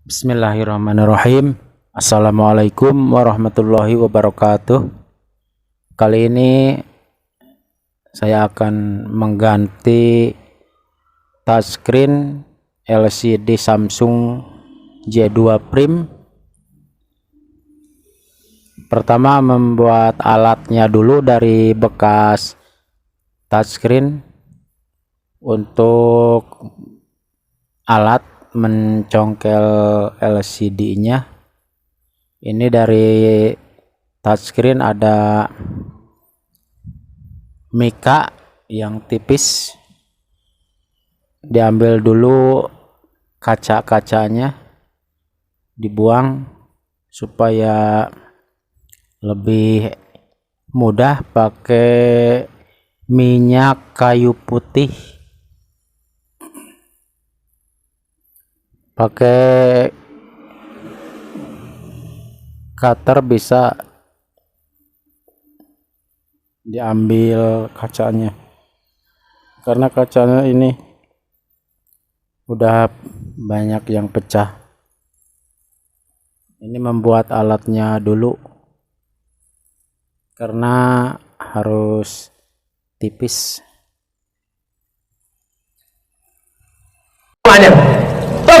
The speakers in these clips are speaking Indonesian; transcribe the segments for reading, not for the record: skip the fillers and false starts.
Bismillahirrahmanirrahim. Assalamualaikum warahmatullahi wabarakatuh. Kali ini saya akan mengganti touchscreen LCD Samsung J2 Prime. Pertama, membuat alatnya dulu dari bekas touchscreen. Untuk alat mencongkel LCD-nya, ini dari touchscreen ada mika yang tipis, diambil dulu kaca-kacanya, dibuang supaya lebih mudah. Pakai minyak kayu putih, pakai cutter bisa diambil kacanya, karena kacanya ini udah banyak yang pecah. Ini membuat alatnya dulu karena harus tipis.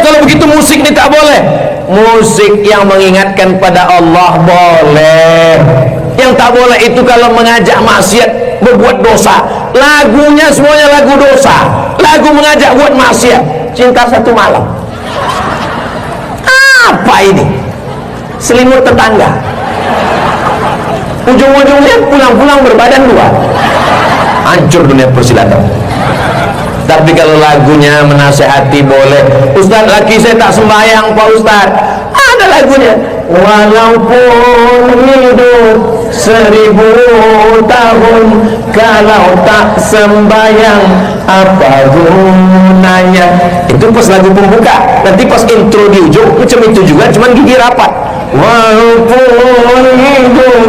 Kalau begitu musik ini tak boleh. Musik yang mengingatkan pada Allah boleh. Yang tak boleh itu kalau mengajak maksiat, berbuat dosa. Lagunya semuanya lagu dosa, lagu mengajak buat maksiat. Cinta Satu Malam, apa ini? Selimut tetangga, ujung-ujungnya pulang-pulang berbadan dua. Hancur dunia persilatan. Tapi kalau lagunya menasehati boleh. Ustaz, laki saya tak sembahyang Pak Ustaz. Ada lagunya. Walaupun hidup 1000 tahun, kalau tak sembahyang apa gunanya. Itu pas lagu pembuka. Nanti pas intro di ujung macam itu juga, cuman gigi rapat. Walaupun hidup.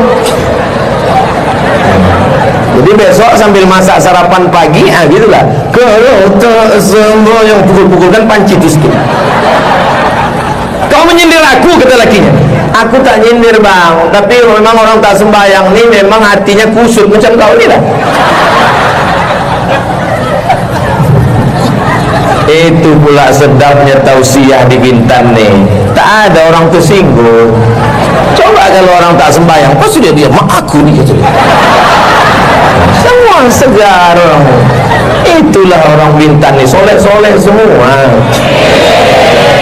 Jadi besok sambil masak sarapan pagi, gitulah. Kalau tak sembahyang, pukul-pukul kan panci itu. Kau menyindir aku, kata lakinya. Aku tak nyindir bang, tapi memang orang tak sembahyang ini memang hatinya kusut macam kau ini lah. Itu pula sedapnya tausiah di Bintan nih. Tak ada orang tersinggung. Coba kalau orang tak sembahyang, pasti dia mak aku nih gitu. Semua segar orang. Itulah orang Bintan nih, soleh-soleh semua.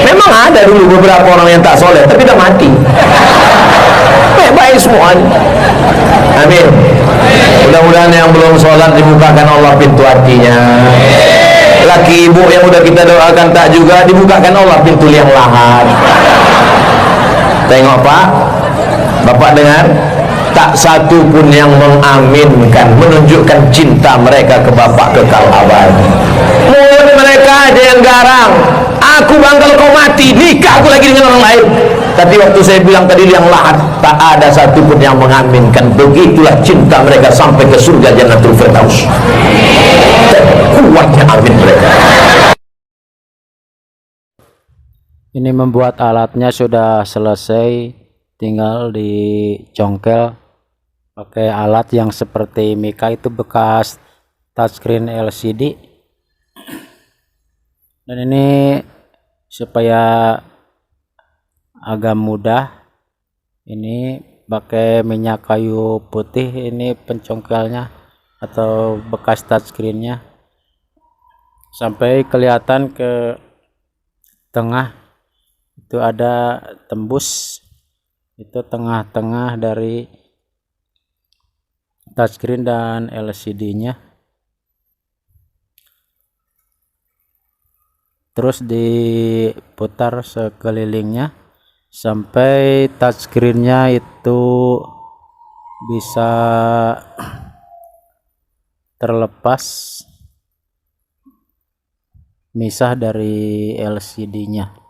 Memang ada dulu beberapa orang yang tak soleh, tapi dah mati. Baik semua. Amin. Mudah-mudahan yang belum sholat dibukakan Allah pintu hatinya. Laki ibu yang udah kita doakan tak juga, dibukakan Allah pintu liang lahat. Tengok Pak, Bapak dengar, tak satu pun yang mengaminkan, menunjukkan cinta mereka ke Bapak kekal abadi. Mulut mereka ada yang garang. Aku bang kalau kau mati, nikah aku lagi dengan orang lain. Tapi waktu saya bilang tadi liang lahat, tak ada satu pun yang mengaminkan. Begitulah cinta mereka sampai ke surga Jannatul Firdaus. Kuatnya amin mereka. Ini membuat alatnya sudah selesai, tinggal dicongkel pakai alat yang seperti mika, itu bekas touchscreen LCD. Dan ini supaya agak mudah, ini pakai minyak kayu putih, ini pencongkelnya atau bekas touchscreennya, sampai kelihatan ke tengah itu ada tembus. Itu tengah-tengah dari touchscreen dan LCD-nya. Terus diputar sekelilingnya sampai touchscreen-nya itu bisa terlepas, misah dari LCD-nya.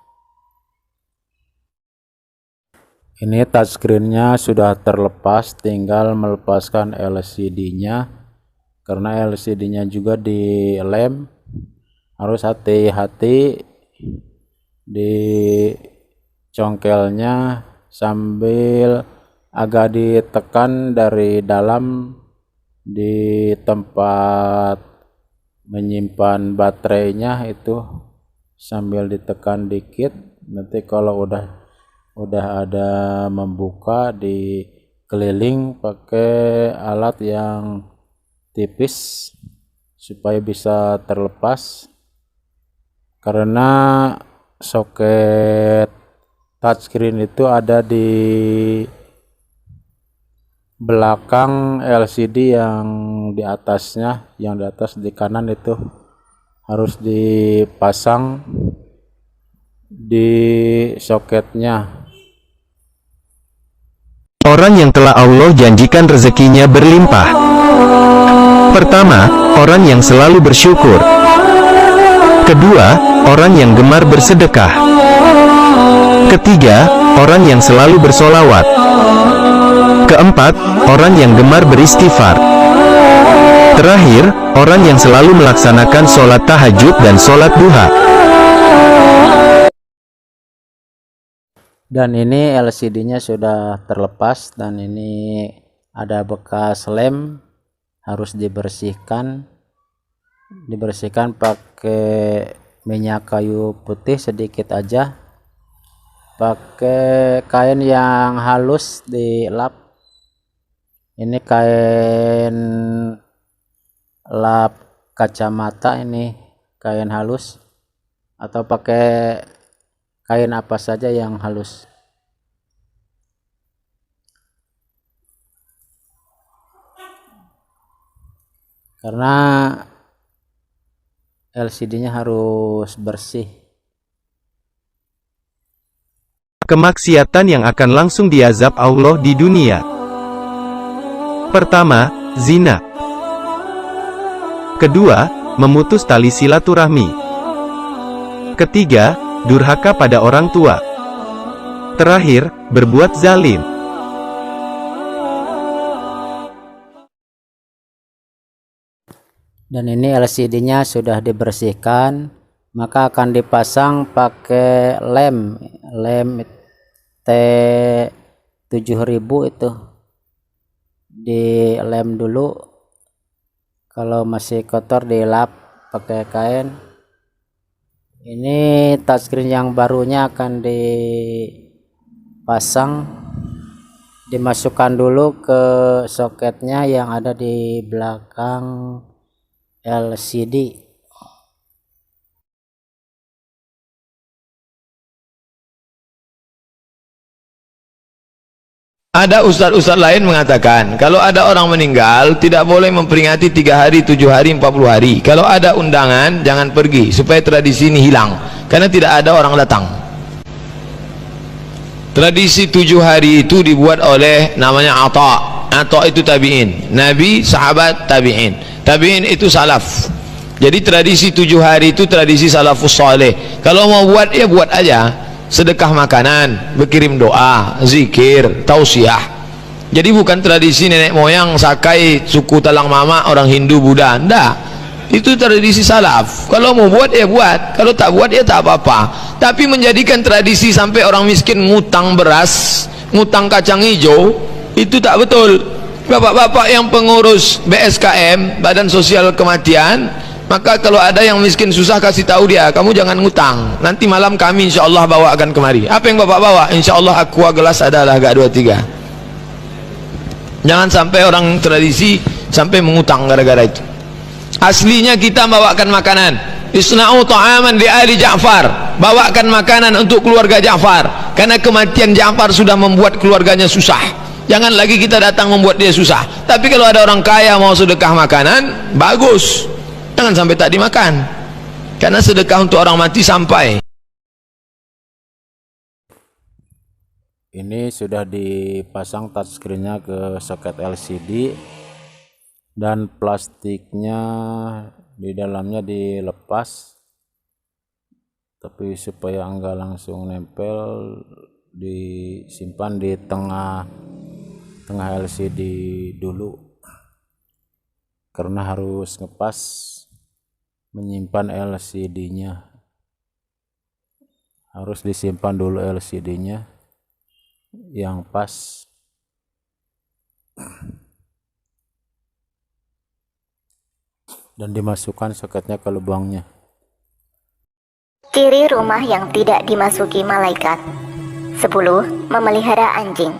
Ini touchscreen-nya sudah terlepas, tinggal melepaskan LCD-nya. Karena LCD-nya juga dilem, harus hati-hati di congkelnya sambil agak ditekan dari dalam di tempat menyimpan baterainya itu, sambil ditekan dikit. Nanti kalau udah ada membuka, dikeliling pakai alat yang tipis supaya bisa terlepas, karena soket touchscreen itu ada di belakang LCD yang di atasnya, yang di atas di kanan itu harus dipasang di soketnya. Orang yang telah Allah janjikan rezekinya berlimpah. Pertama, orang yang selalu bersyukur. Kedua, orang yang gemar bersedekah. Ketiga, orang yang selalu bersolawat. Keempat, orang yang gemar beristighfar. Terakhir, orang yang selalu melaksanakan sholat tahajud dan sholat duha. Dan ini LCD-nya sudah terlepas, dan ini ada bekas lem, harus dibersihkan pakai minyak kayu putih sedikit aja, pakai kain yang halus dilap. Ini kain lap kacamata, ini kain halus, atau pakai kain apa saja yang halus. Karena LCD-nya harus bersih. Kemaksiatan yang akan langsung diazab Allah di dunia. Pertama, zina. Kedua, memutus tali silaturahmi. Ketiga, durhaka pada orang tua. Terakhir, berbuat zalim. Dan ini LCD-nya sudah dibersihkan, maka akan dipasang pakai lem T7000 itu. Di lem dulu, kalau masih kotor dilap pakai kain. Ini touchscreen yang barunya akan dipasang, dimasukkan dulu ke soketnya yang ada di belakang LCD. Ada ustadz-ustadz lain mengatakan, kalau ada orang meninggal, tidak boleh memperingati 3 hari, 7 hari, 40 hari. Kalau ada undangan, jangan pergi, supaya tradisi ini hilang. Karena tidak ada orang datang. Tradisi 7 hari itu dibuat oleh namanya Atha itu tabi'in. Nabi, sahabat, tabi'in. Tabi'in itu salaf. Jadi tradisi 7 hari itu tradisi salafus saleh. Kalau mau buat, ya buat aja. Sedekah makanan, berkirim doa, zikir, tausiah. Jadi bukan tradisi nenek moyang, sakai, suku talang mama, orang Hindu, Buddha. Enggak, itu tradisi salaf. Kalau mau buat, ya buat. Kalau tak buat, ya tak apa-apa. Tapi menjadikan tradisi sampai orang miskin ngutang beras, ngutang kacang hijau, itu tak betul. Bapak-bapak yang pengurus BSKM, Badan Sosial Kematian, maka kalau ada yang miskin susah, kasih tahu dia, kamu jangan ngutang, nanti malam kami insya Allah bawakan kemari. Apa yang bapak bawa? Insya Allah aqua gelas adalah agak 2-3. Jangan sampai orang tradisi sampai mengutang gara-gara itu. Aslinya kita bawakan makanan. Isna'u ta'aman li ali Ja'far, bawakan makanan untuk keluarga Ja'far, karena kematian Ja'far sudah membuat keluarganya susah. Jangan lagi kita datang membuat dia susah. Tapi kalau ada orang kaya mau sedekah makanan, bagus, jangan sampai tak dimakan, karena sedekah untuk orang mati sampai. Ini sudah dipasang touchscreen-nya ke soket LCD, dan plastiknya di dalamnya dilepas, tapi supaya enggak langsung nempel, disimpan di tengah LCD dulu, karena harus ngepas menyimpan LCD-nya, harus disimpan dulu LCD-nya yang pas. Dan dimasukkan soketnya ke lubangnya. Ciri rumah yang tidak dimasuki malaikat. 10. Memelihara anjing.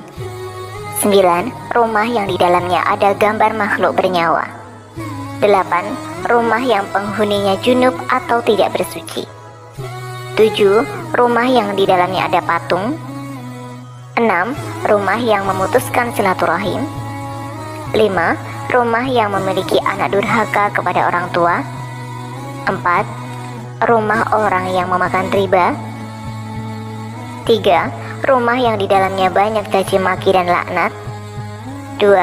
9. Rumah yang di dalamnya ada gambar makhluk bernyawa. 8. Rumah yang penghuninya junub atau tidak bersuci. 7. Rumah yang di dalamnya ada patung. 6. Rumah yang memutuskan silaturahim. 5. Rumah yang memiliki anak durhaka kepada orang tua. 4. Rumah orang yang memakan riba. 3. Rumah yang di dalamnya banyak caci maki dan laknat. 2.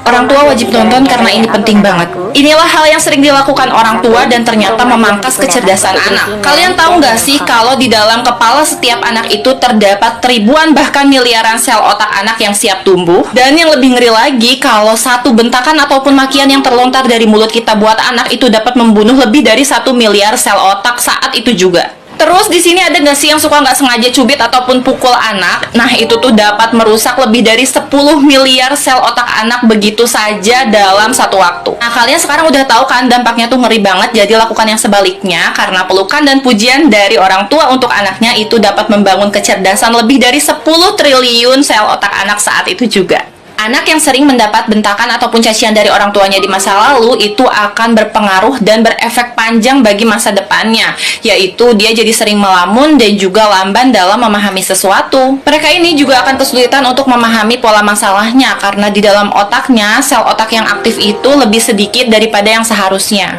Orang tua wajib nonton karena ini penting banget. Inilah hal yang sering dilakukan orang tua dan ternyata memangkas kecerdasan anak. Kalian tahu nggak sih kalau di dalam kepala setiap anak itu terdapat ribuan bahkan miliaran sel otak anak yang siap tumbuh? Dan yang lebih ngeri lagi, kalau satu bentakan ataupun makian yang terlontar dari mulut kita buat anak itu dapat membunuh lebih dari 1 miliar sel otak saat itu juga. Terus di sini ada nggak sih yang suka nggak sengaja cubit ataupun pukul anak? Nah, itu tuh dapat merusak lebih dari 10 miliar sel otak anak begitu saja dalam satu waktu. Nah, kalian sekarang udah tahu kan dampaknya tuh ngeri banget, jadi lakukan yang sebaliknya, karena pelukan dan pujian dari orang tua untuk anaknya itu dapat membangun kecerdasan lebih dari 10 triliun sel otak anak saat itu juga. Anak yang sering mendapat bentakan ataupun cacian dari orang tuanya di masa lalu itu akan berpengaruh dan berefek panjang bagi masa depannya, yaitu dia jadi sering melamun dan juga lamban dalam memahami sesuatu. Mereka ini juga akan kesulitan untuk memahami pola masalahnya karena di dalam otaknya sel otak yang aktif itu lebih sedikit daripada yang seharusnya.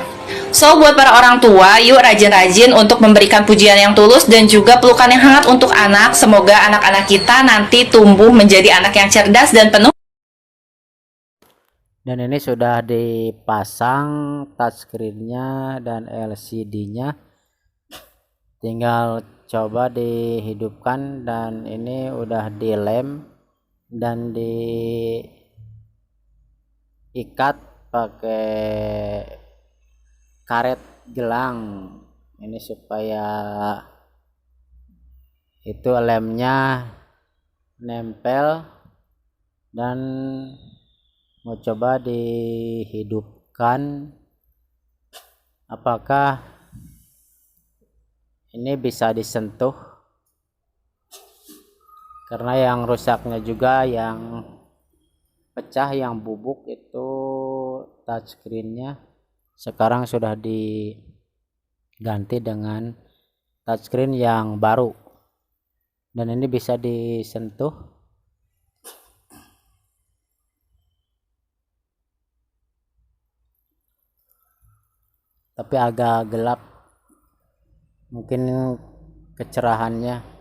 So, buat para orang tua, yuk rajin-rajin untuk memberikan pujian yang tulus dan juga pelukan yang hangat untuk anak. Semoga anak-anak kita nanti tumbuh menjadi anak yang cerdas dan penuh. Dan ini sudah dipasang touchscreen-nya dan LCD-nya, tinggal coba dihidupkan. Dan ini udah dilem dan diikat pakai karet gelang ini supaya itu lemnya nempel. Dan mau coba dihidupkan, apakah ini bisa disentuh, karena yang rusaknya juga, yang pecah, yang bubuk itu touchscreen-nya sekarang sudah diganti dengan touchscreen yang baru, dan ini bisa disentuh. Tapi agak gelap mungkin kecerahannya.